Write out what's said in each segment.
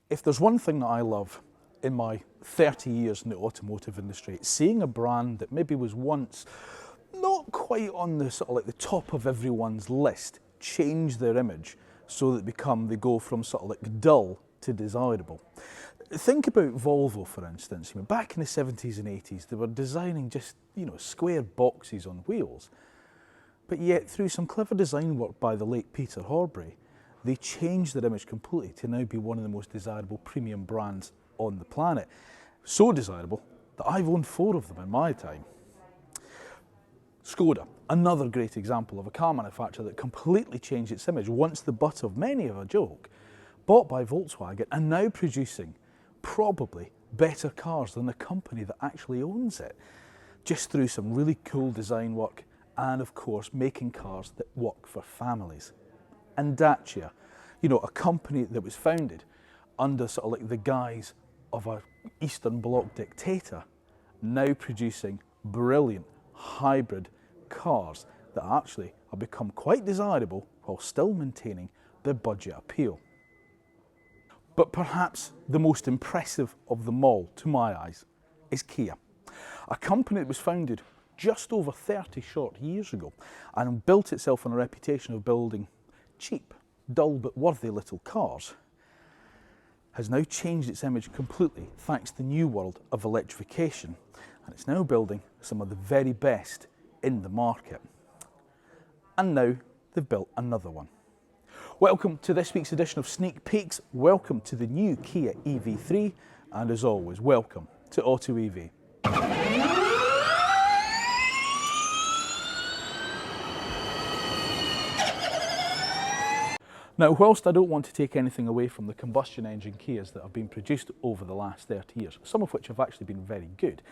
If there's one thing that I love in my 30 years in the automotive industry, it's seeing a brand that maybe was once not quite on the sort of like the top of everyone's list change their image so that they go from sort of like dull to desirable. Think about Volvo, for instance. Back in the 70s and 80s, they were designing just, square boxes on wheels. But yet, through some clever design work by the late Peter Horbury, they changed their image completely to now be one of the most desirable premium brands on the planet. So desirable that I've owned 4 of them in my time. Skoda, another great example of a car manufacturer that completely changed its image, once the butt of many of a joke, bought by Volkswagen and now producing probably better cars than the company that actually owns it, just through some really cool design work and of course making cars that work for families. And Dacia, a company that was founded under sort of like the guise of an Eastern Bloc dictator, now producing brilliant hybrid cars that actually have become quite desirable while still maintaining their budget appeal. But perhaps the most impressive of them all, to my eyes, is Kia, a company that was founded just over 30 short years ago and built itself on a reputation of building cheap, dull but worthy little cars, has now changed its image completely thanks to the new world of electrification, and it's now building some of the very best in the market. And now they've built another one. Welcome to this week's edition of Sneak Peeks, welcome to the new Kia EV3, and as always, welcome to AutoEV. Now, whilst I don't want to take anything away from the combustion engine Kias that have been produced over the last 30 years, some of which have actually been very good,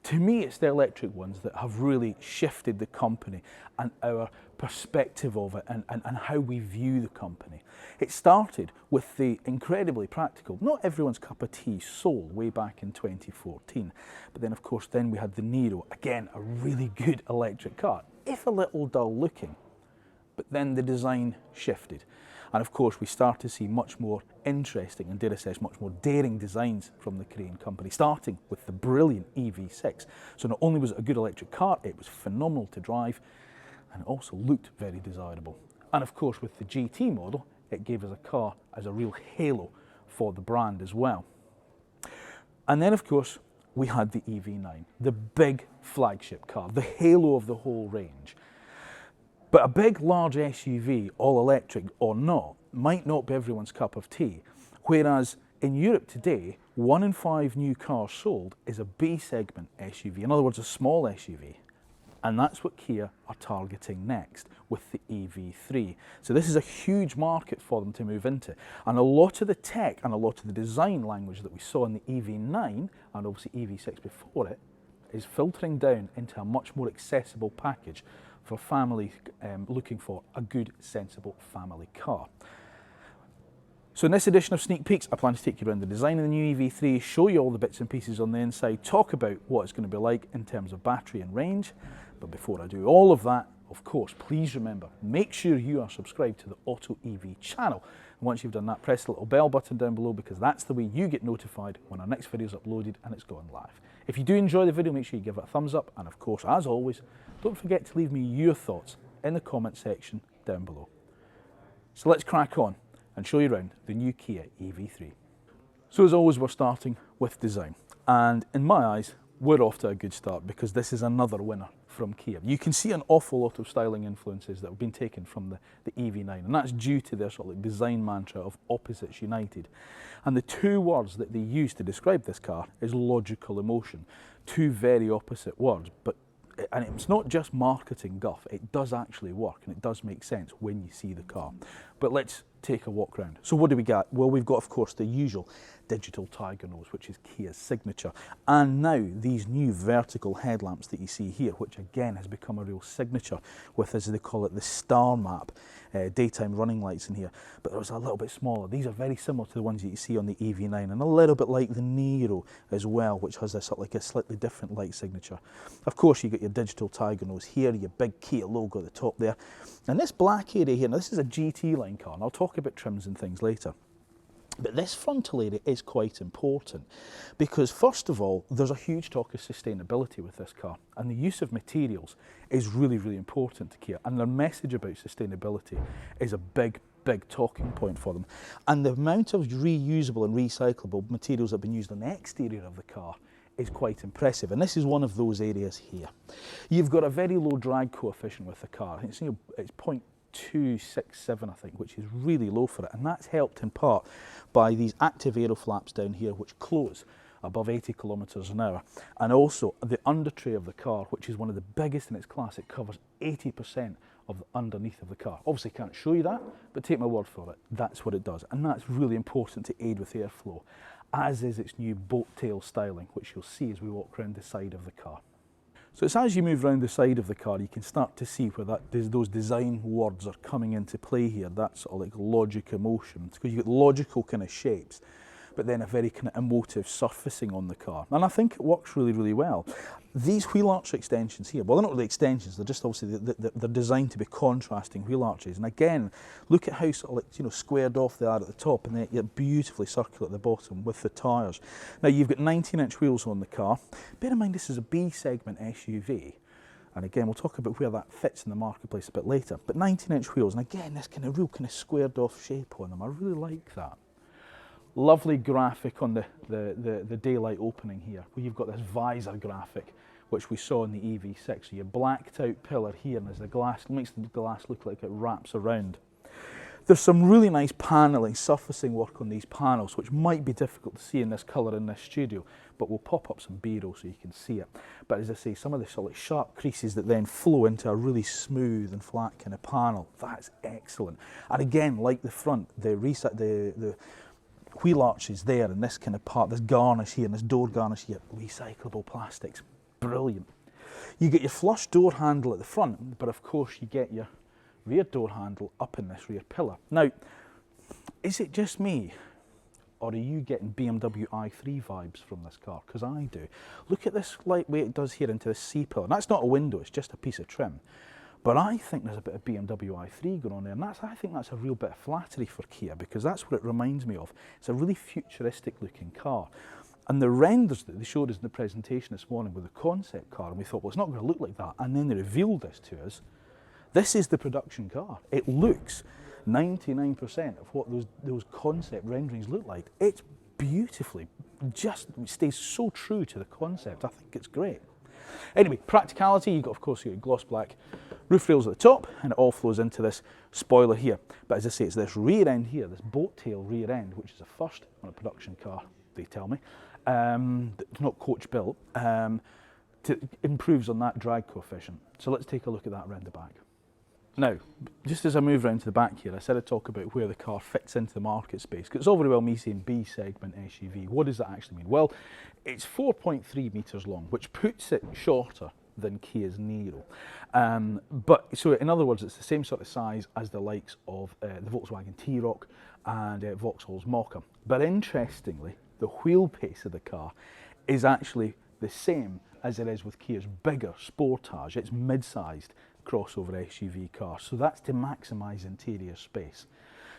to me it's the electric ones that have really shifted the company and our perspective of it and how we view the company. It started with the incredibly practical, not everyone's cup of tea Soul way back in 2014, but then of course we had the Niro, again a really good electric car, if a little dull looking, but then the design shifted. And of course, we start to see much more interesting and, dare I say, much more daring designs from the Korean company, starting with the brilliant EV6. So not only was it a good electric car, it was phenomenal to drive, and it also looked very desirable. And of course, with the GT model, it gave us a car as a real halo for the brand as well. And then, of course, we had the EV9, the big flagship car, the halo of the whole range. But a big, large SUV, all electric or not, might not be everyone's cup of tea. Whereas in Europe today, 1 in 5 new cars sold is a B segment SUV, in other words, a small SUV. And that's what Kia are targeting next with the EV3. So this is a huge market for them to move into. And a lot of the tech and a lot of the design language that we saw in the EV9, and obviously EV6 before it, is filtering down into a much more accessible package for families looking for a good, sensible family car. So in this edition of Sneak Peeks, I plan to take you around the design of the new EV3, show you all the bits and pieces on the inside, talk about what it's going to be like in terms of battery and range. But before I do all of that, of course, please remember, make sure you are subscribed to the AutoEV channel. And once you've done that, press the little bell button down below, because that's the way you get notified when our next video is uploaded and it's gone live. If you do enjoy the video, make sure you give it a thumbs up. And of course, as always, don't forget to leave me your thoughts in the comment section down below. So let's crack on and show you around the new Kia EV3. So as always, we're starting with design. And in my eyes, we're off to a good start, because this is another winner from Kia. You can see an awful lot of styling influences that have been taken from the EV9, and that's due to their sort of like design mantra of opposites united. And the 2 words that they use to describe this car is logical emotion. 2 very opposite words, and it's not just marketing guff, it does actually work and it does make sense when you see the car. But let's take a walk around. So what do we got? Well, we've got, of course, the usual digital tiger nose, which is Kia's signature, and now these new vertical headlamps that you see here, which again has become a real signature with, as they call it, the star map daytime running lights in here, but it was a little bit smaller. These are very similar to the ones that you see on the EV9, and a little bit like the Niro as well, which has a sort of like a slightly different light signature. Of course, you got your digital tiger nose here, your big Kia logo at the top there, and this black area here, now this is a GT line car, and I'll talk about trims and things later. But this frontal area is quite important because, first of all, there's a huge talk of sustainability with this car, and the use of materials is really, really important to Kia, and their message about sustainability is a big talking point for them. And the amount of reusable and recyclable materials that have been used on the exterior of the car is quite impressive, and this is one of those areas here. You've got a very low drag coefficient with the car. I think it's 0.267, I think, which is really low for it, and that's helped in part by these active aero flaps down here, which close above 80 kilometres an hour, and also the under tray of the car, which is one of the biggest in its class. It covers 80% of the underneath of the car. Obviously can't show you that, but take my word for it, that's what it does, and that's really important to aid with airflow, as is its new boat tail styling, which you'll see as we walk around the side of the car. So it's as you move around the side of the car, you can start to see where those design words are coming into play here. That's sort of like logic emotion, because you get logical kind of shapes, but then a very kind of emotive surfacing on the car. And I think it works really, really well. These wheel arch extensions here, well, they're not really extensions, they're just obviously, they're designed to be contrasting wheel arches. And again, look at how sort of like, you know, squared off they are at the top, and they're beautifully circular at the bottom with the tyres. Now you've got 19-inch wheels on the car. Bear in mind this is a B segment SUV. And again, we'll talk about where that fits in the marketplace a bit later. But 19-inch wheels, and again, this kind of real kind of squared off shape on them. I really like that. Lovely graphic on the daylight opening here, where you've got this visor graphic, which we saw in the EV6. So your blacked out pillar here, and as the glass makes the glass look like it wraps around. There's some really nice paneling, surfacing work on these panels, which might be difficult to see in this colour in this studio, but we'll pop up some B-roll so you can see it. But as I say, some of the sort of like sharp creases that then flow into a really smooth and flat kind of panel, that's excellent. And again, like the front, the wheel arches there, and this kind of part, this garnish here, and this door garnish here, recyclable plastics, brilliant. You get your flush door handle at the front, but of course you get your rear door handle up in this rear pillar. Now, is it just me, or are you getting BMW i3 vibes from this car? Because I do. Look at this lightweight it does here into the C-pillar. And that's not a window, it's just a piece of trim. But I think there's a bit of BMW i3 going on there, and I think that's a real bit of flattery for Kia, because that's what it reminds me of. It's a really futuristic looking car. And the renders that they showed us in the presentation this morning with the concept car, and we thought, well, it's not going to look like that. And then they revealed this to us. This is the production car. It looks 99% of what those concept renderings look like. It's beautifully, just stays so true to the concept. I think it's great. Anyway, practicality, you've got, of course, your gloss black roof rails at the top, and it all flows into this spoiler here. But as I say, it's this rear end here, this boat tail rear end, which is a first on a production car, they tell me. It's not coach built, improves on that drag coefficient. So let's take a look at that around the back. Now, just as I move around to the back here, I said I'd talk about where the car fits into the market space, because it's all very well me saying B segment SUV. What does that actually mean? Well, it's 4.3 metres long, which puts it shorter than Kia's Niro. So in other words, it's the same sort of size as the likes of the Volkswagen T-Roc and Vauxhall's Mokka. But interestingly, the wheelbase of the car is actually the same as it is with Kia's bigger Sportage. It's mid-sized crossover SUV car, so that's to maximise interior space.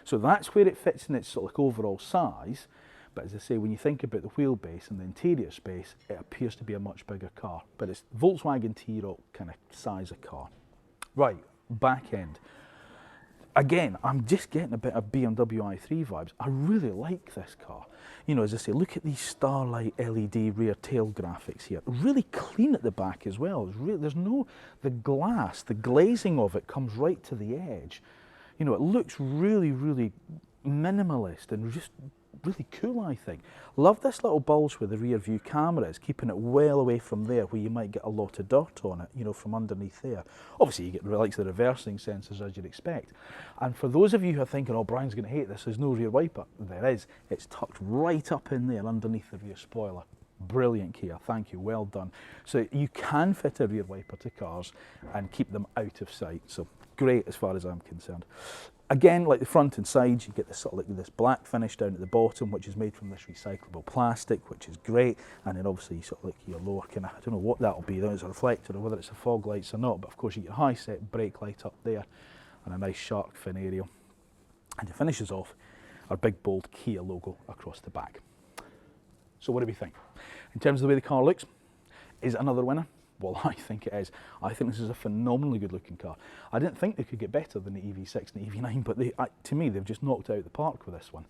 So that's where it fits in its sort of like overall size, but as I say, when you think about the wheelbase and the interior space, it appears to be a much bigger car, but it's Volkswagen T-Roc kind of size of car. Right, back end. Again, I'm just getting a bit of BMW i3 vibes. I really like this car. You know, as I say, look at these Starlight LED rear tail graphics here. Really clean at the back as well. There's no, the glass, the glazing of it comes right to the edge. You know, it looks really, really minimalist and just really cool, I think. Love this little bulge where the rear view camera is, keeping it well away from there where you might get a lot of dirt on it, you know, from underneath there. Obviously you get the likes of the reversing sensors as you'd expect. And for those of you who are thinking, oh, Brian's going to hate this, there's no rear wiper. There is. It's tucked right up in there underneath the rear spoiler. Brilliant, Kia, thank you, well done. So you can fit a rear wiper to cars and keep them out of sight, so great as far as I'm concerned. Again, like the front and sides, you get this sort of like this black finish down at the bottom, which is made from this recyclable plastic, which is great. And then obviously sort of like your lower kind of, I don't know what that'll be, whether it's a reflector or whether it's a fog lights or not, but of course you get a high set brake light up there and a nice shark fin aerial. And it finishes off our big bold Kia logo across the back. So what do we think? In terms of the way the car looks, is it another winner? Well, I think it is. I think this is a phenomenally good looking car. I didn't think they could get better than the EV6 and the EV9, but to me, they've just knocked it out the park with this one.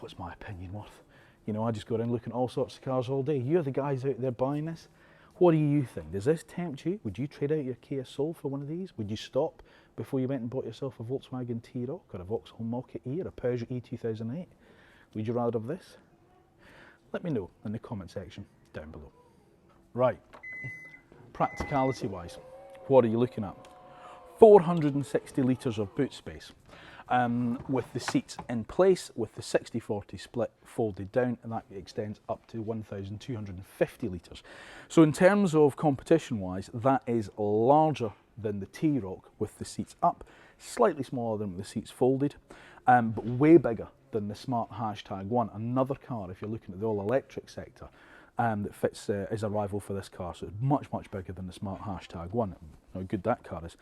What's my opinion worth? You know, I just go around looking at all sorts of cars all day. You're the guys out there buying this. What do you think? Does this tempt you? Would you trade out your Kia Soul for one of these? Would you stop before you went and bought yourself a Volkswagen T-Roc or a Vauxhall Mach-E or a Peugeot E2008? Would you rather have this? Let me know in the comment section down below. Right, practicality wise, what are you looking at? 460 litres of boot space with the seats in place, with the 60-40 split folded down, and that extends up to 1,250 litres. So in terms of competition wise, that is larger than the T-Roc with the seats up, slightly smaller than with the seats folded, but way bigger than the Smart #1, another car if you're looking at the all-electric sector. That fits as a rival for this car, so it's much, much bigger than the Smart #1. How good that car is.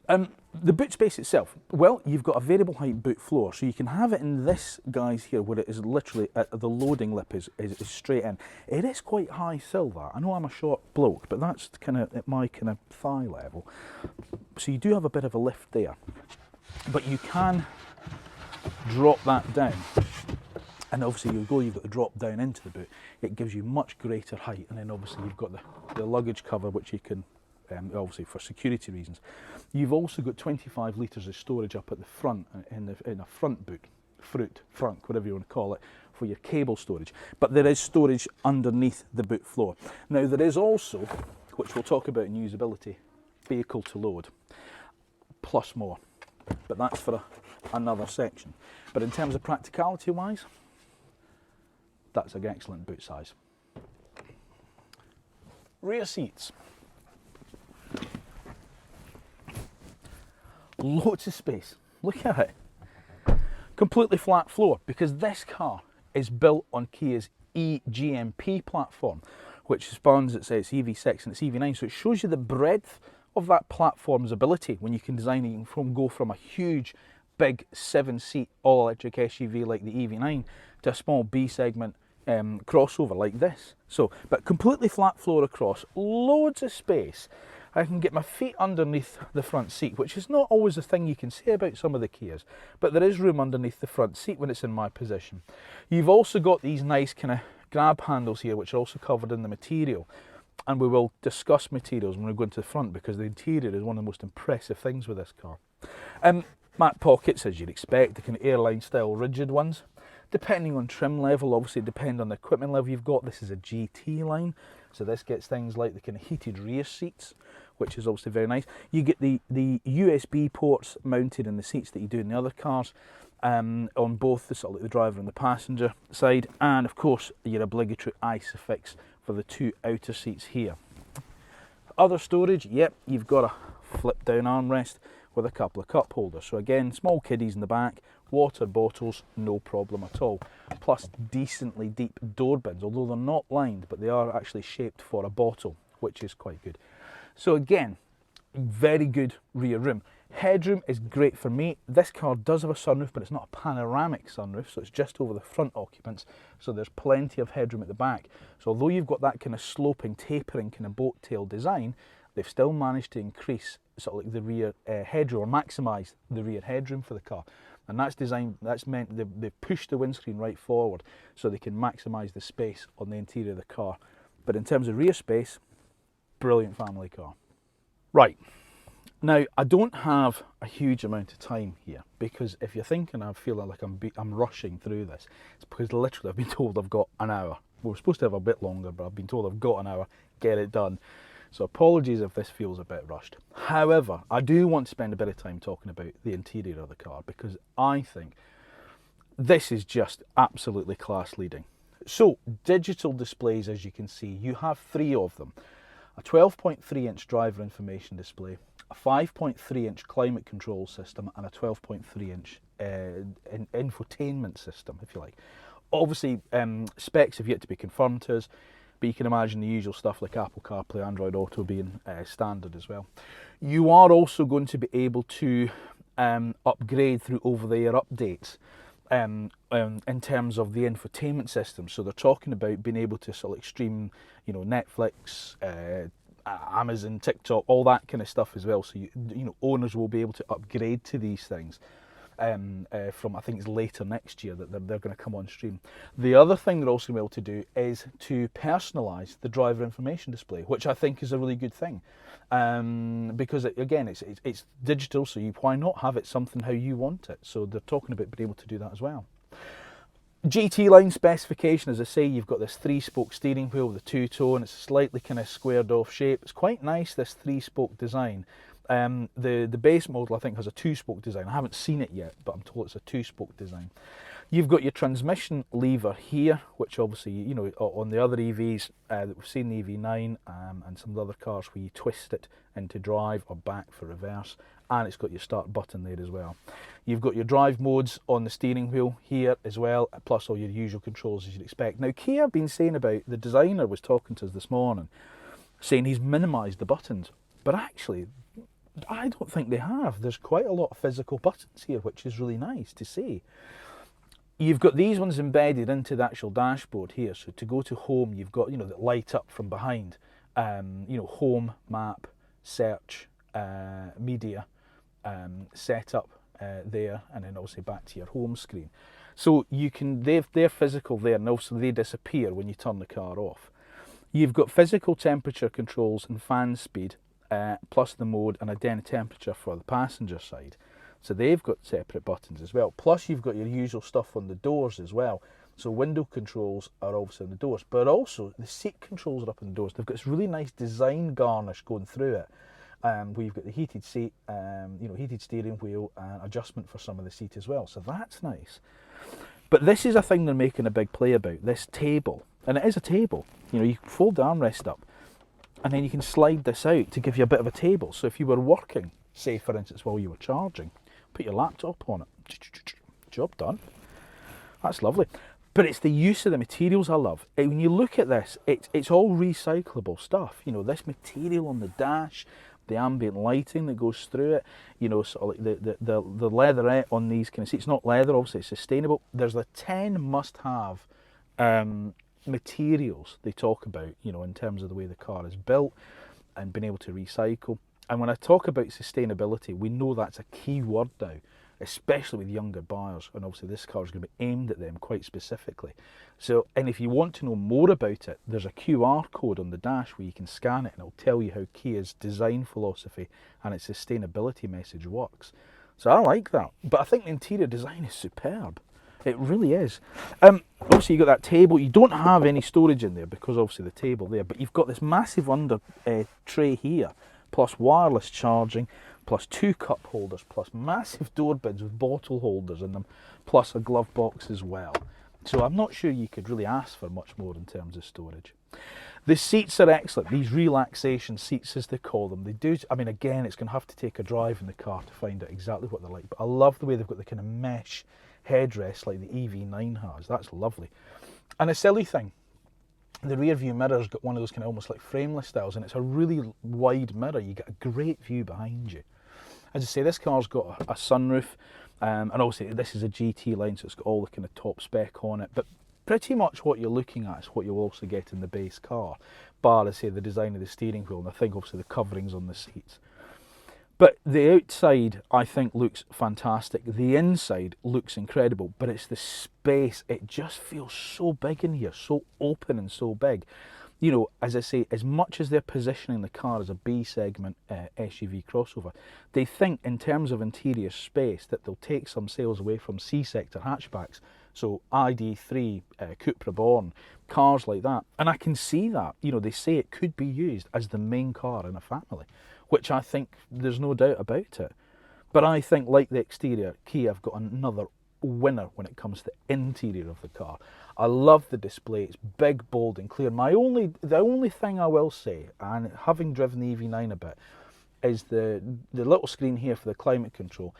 The boot space itself, well, you've got a variable height boot floor, so you can have it in this, guys, here, where it is literally, the loading lip is straight in. It is quite high sill, that. I know I'm a short bloke, but that's kind of at my kind of thigh level. So you do have a bit of a lift there, but you can drop that down. And obviously you've got the drop down into the boot. It gives you much greater height, and then obviously you've got the luggage cover, which you can, obviously for security reasons. You've also got 25 litres of storage up at the front, in a front boot, frunk, whatever you want to call it, for your cable storage. But there is storage underneath the boot floor. Now there is also, which we'll talk about in usability, vehicle to load, plus more. But that's for another section. But in terms of practicality wise, that's an excellent boot size. Rear seats. Loads of space. Look at it. Completely flat floor, because this car is built on Kia's eGMP platform, which spans its EV6 and its EV9. So it shows you the breadth of that platform's ability when you can design it and go from a huge, big 7-seat all-electric SUV like the EV9 to a small B segment crossover like this. So, but completely flat floor across, loads of space. I can get my feet underneath the front seat, which is not always a thing you can say about some of the Kias, but there is room underneath the front seat when it's in my position. You've also got these nice kind of grab handles here, which are also covered in the material. And we will discuss materials when we go into the front, because the interior is one of the most impressive things with this car. Matte pockets, as you'd expect, the kind of airline style rigid ones. Depending on trim level, obviously depend on the equipment level you've got. This is a GT line, so this gets things like the kind of heated rear seats, which is obviously very nice. You get the USB ports mounted in the seats that you do in the other cars, on both the, sort of like the driver and the passenger side, and of course your obligatory ISOFIX for the two outer seats here. Other storage, yep, you've got a flip down armrest with a couple of cup holders. So again, small kiddies in the back, water bottles, no problem at all. Plus decently deep door bins, although they're not lined, but they are actually shaped for a bottle, which is quite good. So again, very good rear room. Headroom is great for me. This car does have a sunroof, but it's not a panoramic sunroof, so it's just over the front occupants. So there's plenty of headroom at the back. So although you've got that kind of sloping, tapering kind of boat tail design, they've still managed to increase sort of like the rear headroom, or maximise the rear headroom for the car. And that's designed, that's meant they push the windscreen right forward so they can maximise the space on the interior of the car. But in terms of rear space, brilliant family car. Right, now I don't have a huge amount of time here, because if you're thinking I feel like I'm rushing through this, it's because literally I've been told I've got an hour. We're supposed to have a bit longer, but I've been told I've got an hour, get it done. So apologies if this feels a bit rushed. However, I do want to spend a bit of time talking about the interior of the car, because I think this is just absolutely class leading. So digital displays, as you can see, you have 3 of them. A 12.3-inch driver information display, a 5.3-inch climate control system, and a 12.3-inch infotainment system, if you like. Obviously, specs have yet to be confirmed to us, but you can imagine the usual stuff like Apple CarPlay, Android Auto being standard as well. You are also going to be able to upgrade through over-the-air updates. in terms of the infotainment system. So they're talking about being able to sort of stream, you know, Netflix, Amazon, TikTok, all that kind of stuff as well. So you know, owners will be able to upgrade to these things from, I think it's later next year that they're going to come on stream. The other thing they're also going to be able to do is to personalise the driver information display, which I think is a really good thing, because again, it's digital, so why not have it something how you want it? So they're talking about being able to do that as well. GT line specification, as I say, you've got this 3-spoke steering wheel with a two-tone. It's a slightly kind of squared off shape. It's quite nice, this 3-spoke design. The base model, I think, has a 2-spoke design. I haven't seen it yet, but I'm told it's a 2-spoke design. You've got your transmission lever here, which obviously, you know, on the other EVs that we've seen, the EV9 and some of the other cars, where you twist it into drive or back for reverse, and it's got your start button there as well. You've got your drive modes on the steering wheel here as well, plus all your usual controls as you'd expect. Now, Kia have been saying about, the designer was talking to us this morning, saying he's minimised the buttons, but actually, I don't think they have. There's quite a lot of physical buttons here, which is really nice to see. You've got these ones embedded into the actual dashboard here. So to go to home, you've got, you know, that light up from behind. You know, home, map, search, media, setup there, and then obviously back to your home screen. So you can, they're physical there, and also they disappear when you turn the car off. You've got physical temperature controls and fan speed, plus the mode and a den temperature for the passenger side. So they've got separate buttons as well. Plus you've got your usual stuff on the doors as well. So window controls are obviously on the doors, but also the seat controls are up on the doors. They've got this really nice design garnish going through it, where you've got the heated seat, you know, heated steering wheel, and adjustment for some of the seat as well. So that's nice. But this is a thing they're making a big play about, this table. And it is a table. You know, you can fold the armrest up, and then you can slide this out to give you a bit of a table. So if you were working, say for instance while you were charging, put your laptop on it, job done. That's lovely. But it's the use of the materials I love. When you look at this, it's all recyclable stuff. You know, this material on the dash, the ambient lighting that goes through it, you know, sort of like the leatherette on these kind of seats. It's not leather, obviously, it's sustainable. There's the 10 must-have materials they talk about, you know, in terms of the way the car is built and being able to recycle. And when I talk about sustainability, we know that's a key word now, especially with younger buyers, and obviously this car is going to be aimed at them quite specifically. So, and if you want to know more about it, there's a QR code on the dash where you can scan it and it'll tell you how Kia's design philosophy and its sustainability message works. So I like that, but I think the interior design is superb. It really is. Obviously you've got that table. You don't have any storage in there because obviously the table there, but you've got this massive under tray here, plus wireless charging, plus 2 cup holders, plus massive door bids with bottle holders in them, plus a glove box as well. So I'm not sure you could really ask for much more in terms of storage. The seats are excellent. These relaxation seats, as they call them, they do, I mean, again, it's going to have to take a drive in the car to find out exactly what they're like, but I love the way they've got the kind of mesh headrest like the EV9 has. That's lovely. And a silly thing, the rear view mirror's got one of those kind of almost like frameless styles, and it's a really wide mirror. You get a great view behind you. As I say, this car's got a sunroof, and obviously this is a GT line, so it's got all the kind of top spec on it, but pretty much what you're looking at is what you'll also get in the base car, bar, I say, the design of the steering wheel, and I think obviously the coverings on the seats. But the outside, I think, looks fantastic. The inside looks incredible, but it's the space. It just feels so big in here, so open and so big. You know, as I say, as much as they're positioning the car as a B-segment SUV crossover, they think in terms of interior space that they'll take some sales away from C-sector hatchbacks. So ID3, Cupra Born, cars like that. And I can see that. You know, they say it could be used as the main car in a family, which I think there's no doubt about it. But I think, like the exterior, Kia have got another winner when it comes to the interior of the car. I love the display. It's big, bold and clear. The only thing I will say, and having driven the EV9 a bit, is the little screen here for the climate control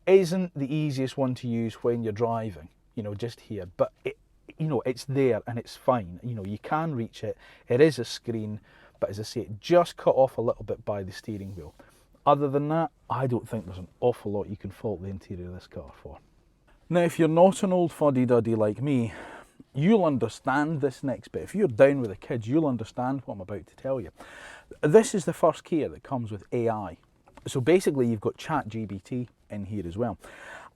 isn't the easiest one to use when you're driving, you know, just here. But it, you know, it's there and it's fine. You know, you can reach it. It is a screen, but as I say, it just cut off a little bit by the steering wheel. Other than that, I don't think there's an awful lot you can fault the interior of this car for. Now, if you're not an old fuddy-duddy like me, you'll understand this next bit. If you're down with the kids, you'll understand what I'm about to tell you. This is the first Kia that comes with AI. So basically you've got ChatGPT in here as well.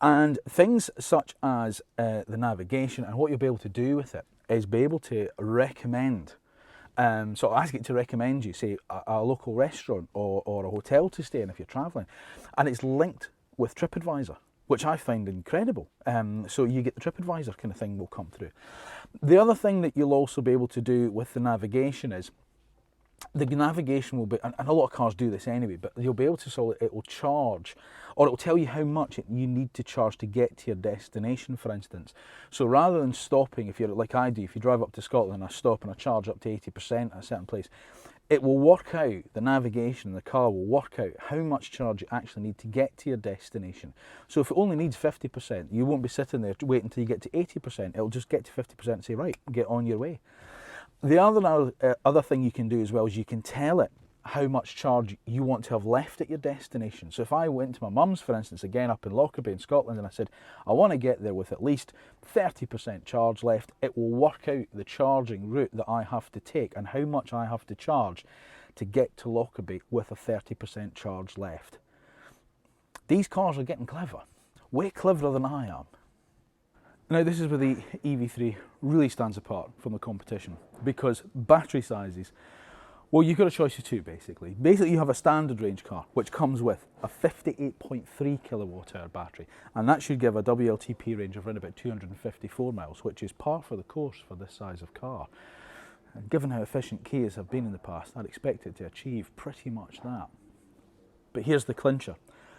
And things such as the navigation, and what you'll be able to do with it is be able to recommend, so I'll ask it to recommend you, say, a local restaurant or a hotel to stay in if you're travelling. And it's linked with TripAdvisor, which I find incredible. So you get the TripAdvisor kind of thing will come through. The other thing that you'll also be able to do with the navigation is, the navigation will be, and a lot of cars do this anyway, but you'll be able to, it will charge, or it will tell you how much you need to charge to get to your destination, for instance. So rather than stopping, if you're like I do, if you drive up to Scotland, I stop and I charge up to 80% at a certain place, it will work out, the navigation in the car will work out how much charge you actually need to get to your destination. So if it only needs 50%, you won't be sitting there waiting until you get to 80%. It'll just get to 50% and say, right, get on your way. The other thing you can do as well is you can tell it how much charge you want to have left at your destination. So if I went to my mum's, for instance, again up in Lockerbie in Scotland, and I said, I want to get there with at least 30% charge left, it will work out the charging route that I have to take and how much I have to charge to get to Lockerbie with a 30% charge left. These cars are getting clever, way cleverer than I am. Now this is where the EV3 really stands apart from the competition, because battery sizes, well, you've got a choice of two basically. Basically you have a standard range car which comes with a 58.3 kilowatt hour battery, and that should give a WLTP range of around about 254 miles, which is par for the course for this size of car. And given how efficient Kias have been in the past, I'd expect it to achieve pretty much that. But here's the clincher,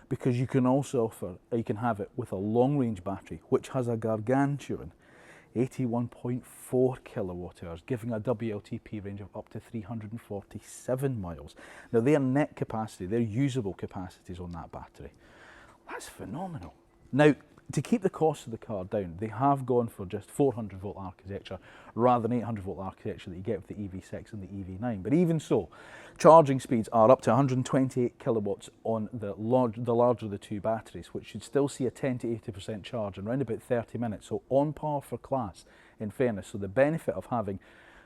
because you can also offer, you can have it with a long range battery which has a gargantuan 81.4 kilowatt hours, giving a WLTP range of up to 347 miles. Now their net capacity, their usable capacities on that battery, that's phenomenal. Now, to keep the cost of the car down, they have gone for just 400 volt architecture rather than 800 volt architecture that you get with the EV6 and the EV9. But even so, charging speeds are up to 128 kilowatts on the larger of the two batteries, which should still see a 10 to 80% charge in around about 30 minutes. So on par for class, in fairness. So the benefit of having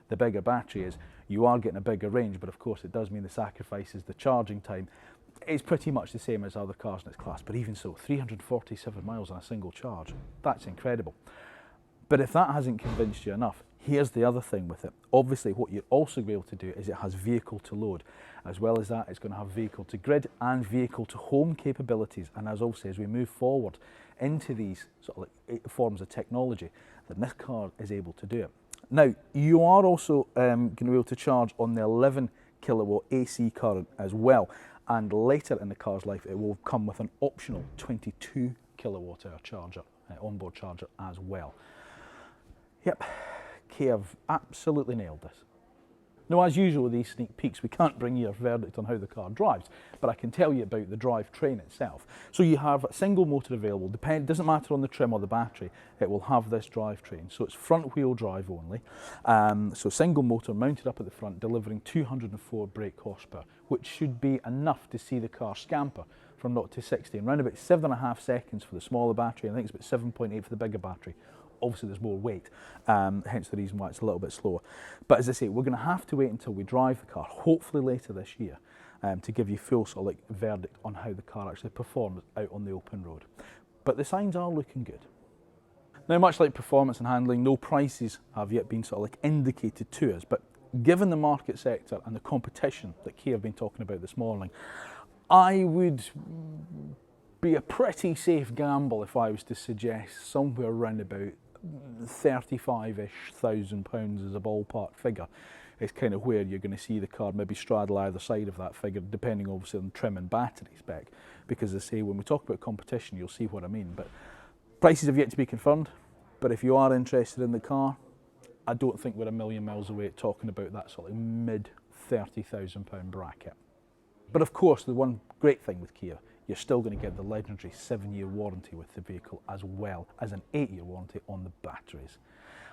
the bigger battery is you are getting a bigger range, but of course it does mean the sacrifice is the charging time. It's pretty much the same as other cars in its class, but even so, 347 miles on a single charge, that's incredible. But if that hasn't convinced you enough, here's the other thing with it. Obviously, what you're also going to be able to do is it has vehicle to load. As well as that, it's going to have vehicle to grid and vehicle to home capabilities. And as obviously, as we move forward into these sort of like forms of technology, then this car is able to do it. Now, you are also going to be able to charge on the 11 kilowatt AC current as well. And later in the car's life, it will come with an optional 22 kilowatt hour charger, onboard charger as well. Yep, Kia have absolutely nailed this. Now, as usual with these sneak peeks, we can't bring you a verdict on how the car drives, but I can tell you about the drivetrain itself. So you have a single motor available, doesn't matter on the trim or the battery, it will have this drivetrain. So it's front wheel drive only, so single motor mounted up at the front, delivering 204 brake horsepower, which should be enough to see the car scamper from 0 to 60 in around about 7.5 seconds for the smaller battery, and I think it's about 7.8 for the bigger battery. Obviously there's more weight, hence the reason why it's a little bit slower. But as I say, we're going to have to wait until we drive the car, hopefully later this year, to give you full sort of like verdict on how the car actually performs out on the open road. But the signs are looking good. Now, much like performance and handling, no prices have yet been sort of like indicated to us, but given the market sector and the competition that Kia have been talking about this morning, I would be a pretty safe gamble if I was to suggest somewhere around about £35,000-ish as a ballpark figure is kind of where you're going to see the car maybe straddle either side of that figure, depending obviously on trim and battery spec. Because as I say, when we talk about competition, you'll see what I mean. But prices have yet to be confirmed. But if you are interested in the car, I don't think we're a million miles away talking about that sort of mid £30,000 bracket. But of course, the one great thing with Kia, you're still going to get the legendary 7-year warranty with the vehicle, as well as an 8-year warranty on the batteries.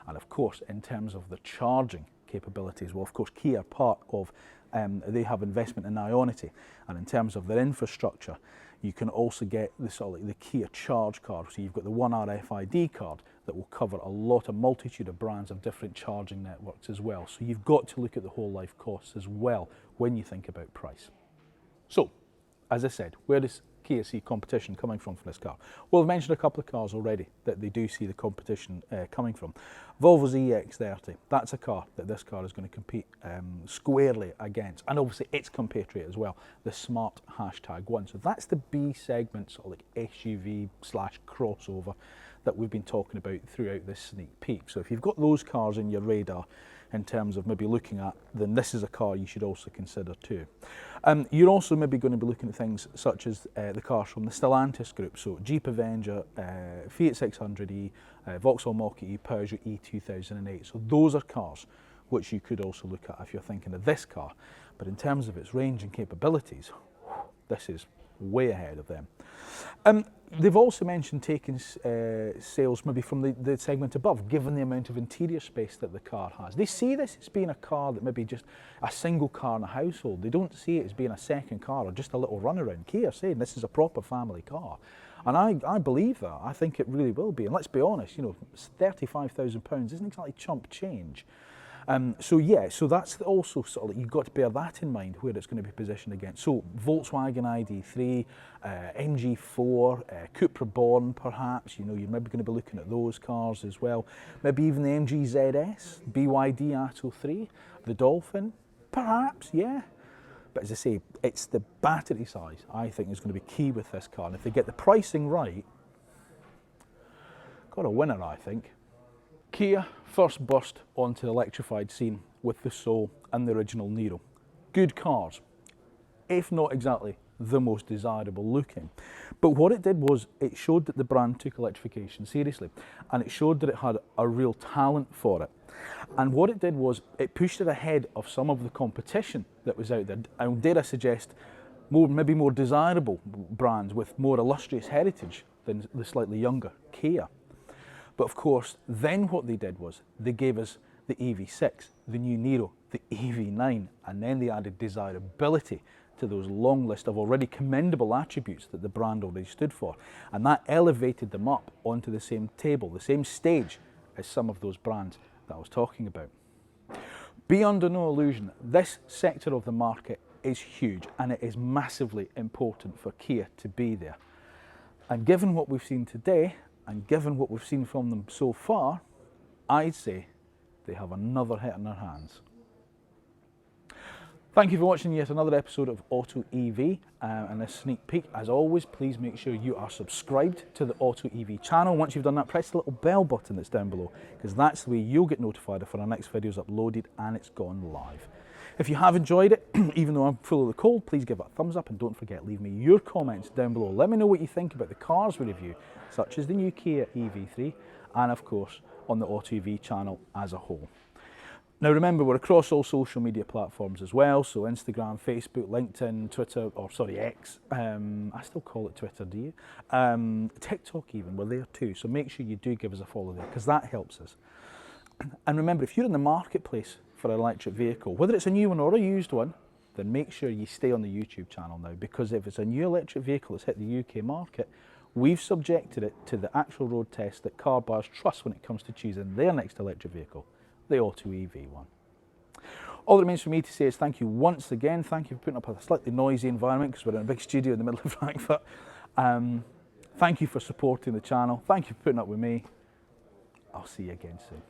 And of course, in terms of the charging capabilities, well, of course, Kia are part of They have investment in Ionity, and in terms of their infrastructure, you can also get the sort of like the Kia Charge card. So you've got the 1 RFID card that will cover a multitude of brands of different charging networks as well. So you've got to look at the whole life costs as well when you think about price. So, as I said, where does Kia see competition coming from for this car? Well, I've mentioned a couple of cars already that they do see the competition coming from. Volvo's EX30, that's a car that this car is going to compete squarely against, and obviously its compatriot as well, the smart #1. So that's the B segment, sort of like SUV / crossover that we've been talking about throughout this sneak peek. So if you've got those cars in your radar in terms of maybe looking at, then this is a car you should also consider too. You're also maybe going to be looking at things such as the cars from the Stellantis group, so Jeep Avenger, Fiat 600e, Vauxhall Mach-E, Peugeot E2008. So those are cars which you could also look at if you're thinking of this car. But in terms of its range and capabilities, this is way ahead of them. They've also mentioned taking sales maybe from the segment above, given the amount of interior space that the car has. They see this as being a car that maybe just a single car in a household. They don't see it as being a second car or just a little runaround. Kia saying this is a proper family car. And I believe that. I think it really will be. And let's be honest, you know, £35,000 isn't exactly chump change. So yeah, so that's also sort of like, you've got to bear that in mind where it's going to be positioned against. So Volkswagen ID3, MG4, Cupra Born perhaps, you know, you're maybe going to be looking at those cars as well. Maybe even the MG ZS, BYD Atto 3, the Dolphin, perhaps, yeah. But as I say, it's the battery size I think is going to be key with this car. And if they get the pricing right, got a winner I think. Kia first burst onto the electrified scene with the Soul and the original Niro. Good cars, if not exactly the most desirable looking. But what it did was it showed that the brand took electrification seriously, and it showed that it had a real talent for it. And what it did was it pushed it ahead of some of the competition that was out there, and dare I suggest, maybe more desirable brands with more illustrious heritage than the slightly younger Kia. But of course, then what they did was they gave us the EV6, the new Niro, the EV9, and then they added desirability to those long list of already commendable attributes that the brand already stood for. And that elevated them up onto the same table, the same stage as some of those brands that I was talking about. Be under no illusion, this sector of the market is huge and it is massively important for Kia to be there. And given what we've seen today, and given what we've seen from them so far, I'd say they have another hit in their hands. Thank you for watching yet another episode of AutoEV and this sneak peek. As always, please make sure you are subscribed to the AutoEV channel. Once you've done that, press the little bell button that's down below, because that's the way you'll get notified if our next video is uploaded and it's gone live. If you have enjoyed it, even though I'm full of the cold, please give it a thumbs up and don't forget, leave me your comments down below. Let me know what you think about the cars we review, such as the new Kia EV3, and of course on the AutoEV channel as a whole. Now remember, we're across all social media platforms as well, so Instagram, Facebook, LinkedIn, Twitter, or sorry, X, I still call it Twitter, do you? TikTok even, we're there too, so make sure you do give us a follow there, because that helps us. And remember, if you're in the marketplace for an electric vehicle, whether it's a new one or a used one, then make sure you stay on the YouTube channel now, because if it's a new electric vehicle that's hit the UK market, we've subjected it to the actual road test that car buyers trust when it comes to choosing their next electric vehicle, the AutoEV one. All that remains for me to say is thank you once again. Thank you for putting up with a slightly noisy environment because we're in a big studio in the middle of Frankfurt. Thank you for supporting the channel. Thank you for putting up with me. I'll see you again soon.